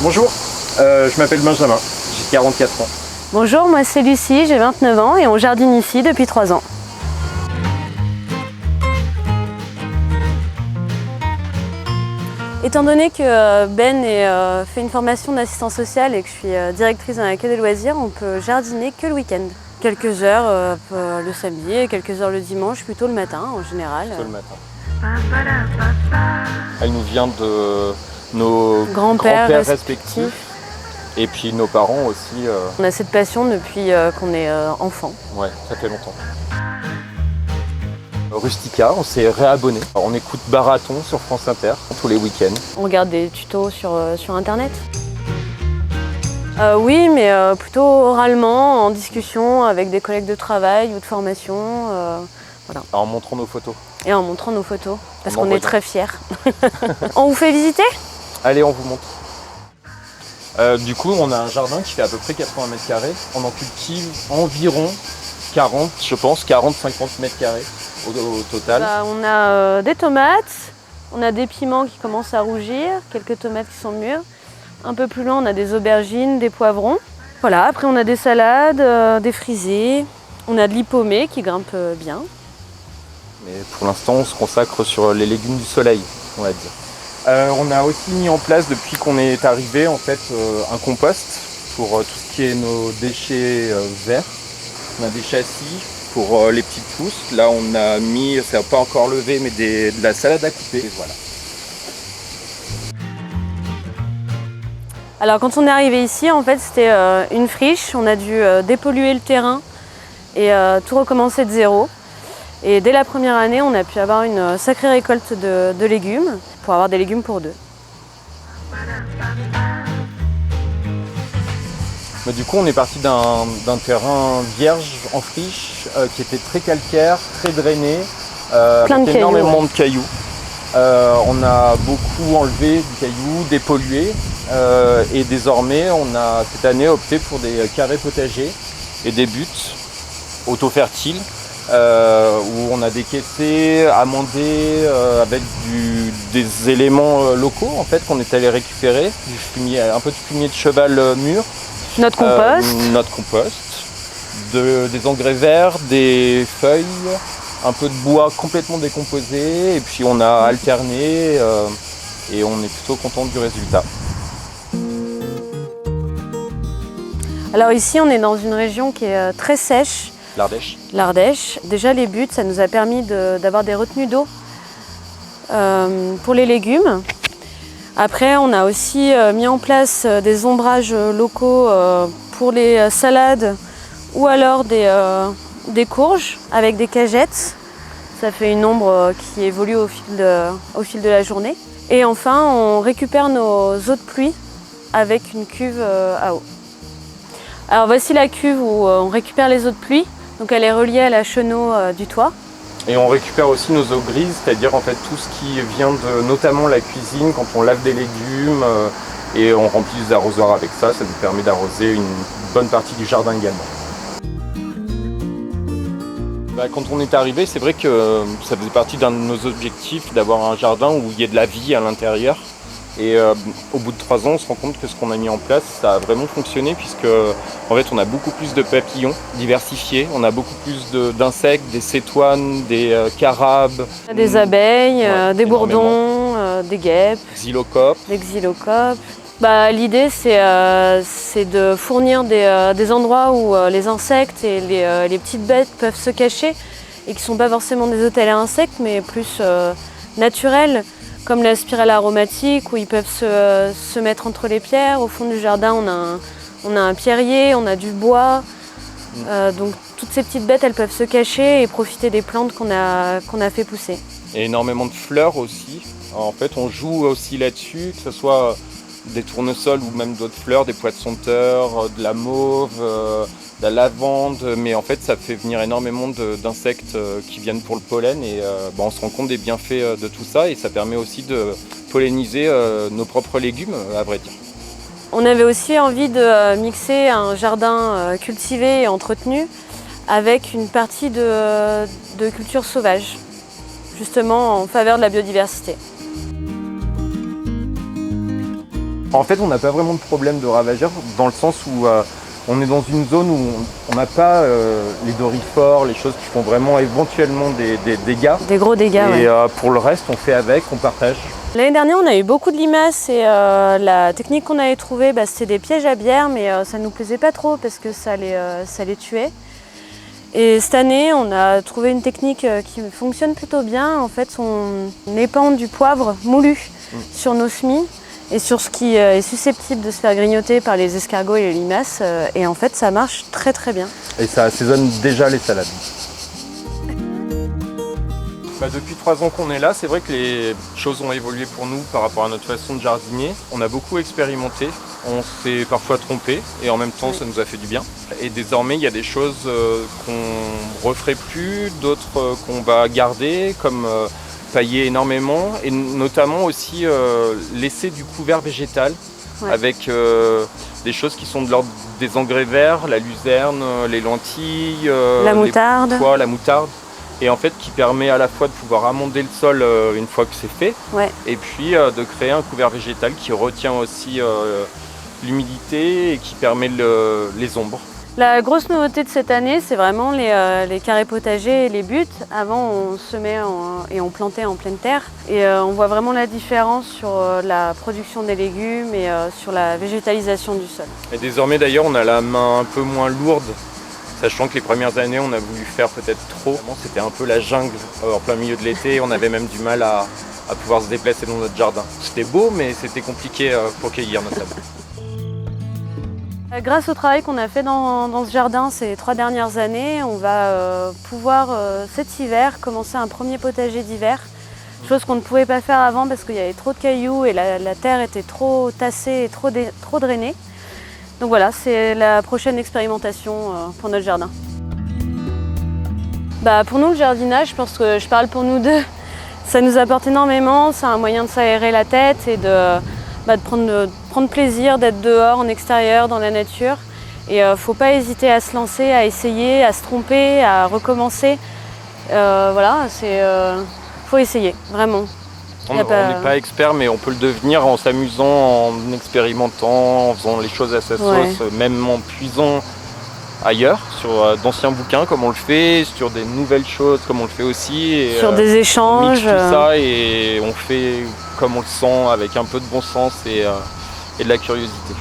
Bonjour, je m'appelle Benjamin, j'ai 44 ans. Bonjour, moi c'est Lucie, j'ai 29 ans et on jardine ici depuis 3 ans. Étant donné que Ben fait une formation d'assistance sociale et que je suis directrice d'un accueil de loisirs, on peut jardiner que le week-end. Quelques heures le samedi et quelques heures le dimanche, plutôt le matin en général. Plutôt le matin. Elle nous vient de nos grands-pères respectifs et puis nos parents aussi. On a cette passion depuis qu'on est enfant. Ouais, ça fait longtemps. Rustica, on s'est réabonné. On écoute Baraton sur France Inter tous les week-ends. On regarde des tutos sur internet. Oui, mais plutôt oralement, en discussion avec des collègues de travail ou de formation. Voilà. En montrant nos photos. Et en montrant nos photos, parce qu'on est très fiers. On vous fait visiter ? Allez, on vous montre. Du coup, on a un jardin qui fait à peu près 80 mètres carrés. On en cultive environ 40, je pense, 40-50 mètres carrés au total. On a des tomates, on a des piments qui commencent à rougir, quelques tomates qui sont mûres. Un peu plus loin, on a des aubergines, des poivrons. Voilà, après on a des salades, des frisées, on a de l'hypomée qui grimpe bien. Mais pour l'instant, on se consacre sur les légumes du soleil, on va dire. On a aussi mis en place, depuis qu'on est arrivé, en fait, un compost pour tout ce qui est nos déchets verts. On a des châssis pour les petites pousses. Là, on a mis, ça n'a pas encore levé, mais de la salade à couper. Et voilà. Alors quand on est arrivé ici, en fait, c'était une friche. On a dû dépolluer le terrain et tout recommencer de zéro. Et dès la première année, on a pu avoir une sacrée récolte de légumes pour avoir des légumes pour deux. Mais du coup, on est parti d'un terrain vierge en friche qui était très calcaire, très drainé, avec énormément de cailloux. On a beaucoup enlevé du caillou, dépollué, et désormais, on a cette année opté pour des carrés potagers et des buttes auto-fertiles. Où on a décaissé, amendé avec des éléments locaux en fait qu'on est allé récupérer, du fumier, un peu de fumier de cheval mûr, notre compost, des engrais verts, des feuilles, un peu de bois complètement décomposé et puis on a alterné et on est plutôt content du résultat. Alors ici on est dans une région qui est très sèche. L'Ardèche. Déjà les buttes, ça nous a permis d'avoir des retenues d'eau pour les légumes. Après, on a aussi mis en place des ombrages locaux pour les salades ou alors des courges avec des cagettes. Ça fait une ombre qui évolue au fil de la journée. Et enfin, on récupère nos eaux de pluie avec une cuve à eau. Alors voici la cuve où on récupère les eaux de pluie. Donc elle est reliée à la chenot du toit. Et on récupère aussi nos eaux grises, c'est-à-dire en fait tout ce qui vient de notamment la cuisine, quand on lave des légumes et on remplit les arrosoirs avec ça, ça nous permet d'arroser une bonne partie du jardin également. Quand on est arrivé, c'est vrai que ça faisait partie d'un de nos objectifs d'avoir un jardin où il y ait de la vie à l'intérieur. Et au bout de 3 ans, on se rend compte que ce qu'on a mis en place, ça a vraiment fonctionné puisque en fait, on a beaucoup plus de papillons diversifiés, on a beaucoup plus d'insectes, des cétoines, des carabes, des abeilles, des bourdons, des guêpes, des xylocopes. L'idée, c'est de fournir des endroits où les insectes et les petites bêtes peuvent se cacher et qui ne sont pas forcément des hôtels à insectes, mais plus naturels. Comme la spirale aromatique où ils peuvent se mettre entre les pierres. Au fond du jardin, on a un pierrier, on a du bois. Donc toutes ces petites bêtes, elles peuvent se cacher et profiter des plantes qu'on a fait pousser. Et énormément de fleurs aussi. En fait, on joue aussi là-dessus, que ce soit des tournesols ou même d'autres fleurs, des pois de senteur, de la mauve, de la lavande, mais en fait ça fait venir énormément d'insectes qui viennent pour le pollen et on se rend compte des bienfaits de tout ça et ça permet aussi de polliniser nos propres légumes, à vrai dire. On avait aussi envie de mixer un jardin cultivé et entretenu avec une partie de culture sauvage, justement en faveur de la biodiversité. En fait, on n'a pas vraiment de problème de ravageurs dans le sens où on est dans une zone où on n'a pas les dorifores, les choses qui font vraiment éventuellement des dégâts. Des gros dégâts, Et ouais. pour le reste, on fait avec, on partage. L'année dernière, on a eu beaucoup de limaces et la technique qu'on avait trouvée, c'était des pièges à bière, mais ça ne nous plaisait pas trop parce que ça les tuait. Et cette année, on a trouvé une technique qui fonctionne plutôt bien. En fait, on épand du poivre moulu sur nos semis et sur ce qui est susceptible de se faire grignoter par les escargots et les limaces. Et en fait, ça marche très très bien. Et ça assaisonne déjà les salades. Depuis 3 ans qu'on est là, c'est vrai que les choses ont évolué pour nous par rapport à notre façon de jardiner. On a beaucoup expérimenté, on s'est parfois trompé et en même temps ça nous a fait du bien. Et désormais il y a des choses qu'on referait plus, d'autres qu'on va garder, comme pailler énormément et notamment aussi laisser du couvert végétal avec des choses qui sont de l'ordre des engrais verts, la luzerne, les lentilles, la moutarde. les pois, la moutarde. Et en fait qui permet à la fois de pouvoir amender le sol une fois que c'est fait, et puis de créer un couvert végétal qui retient aussi l'humidité et qui permet les ombres. La grosse nouveauté de cette année, c'est vraiment les carrés potagers et les buttes. Avant, on semait et on plantait en pleine terre. Et on voit vraiment la différence sur la production des légumes et sur la végétalisation du sol. Et désormais d'ailleurs, on a la main un peu moins lourde. Sachant que les premières années, on a voulu faire peut-être trop. C'était un peu la jungle en plein milieu de l'été. On avait même du mal à pouvoir se déplacer dans notre jardin. C'était beau, mais c'était compliqué pour cueillir notamment. Grâce au travail qu'on a fait dans ce jardin ces 3 dernières années, on va pouvoir cet hiver commencer un premier potager d'hiver. Chose qu'on ne pouvait pas faire avant parce qu'il y avait trop de cailloux et la terre était trop tassée et trop drainée. Donc voilà, c'est la prochaine expérimentation pour notre jardin. Pour nous, le jardinage, je pense que je parle pour nous deux, ça nous apporte énormément. C'est un moyen de s'aérer la tête et de prendre plaisir, d'être dehors, en extérieur, dans la nature. Et il ne faut pas hésiter à se lancer, à essayer, à se tromper, à recommencer. Voilà, faut essayer, vraiment. On n'est pas expert, mais on peut le devenir en s'amusant, en expérimentant, en faisant les choses à sa sauce, même en puisant ailleurs, sur d'anciens bouquins comme on le fait, sur des nouvelles choses comme on le fait aussi. Et, sur des échanges. On mixe tout ça et on fait comme on le sent, avec un peu de bon sens et de la curiosité.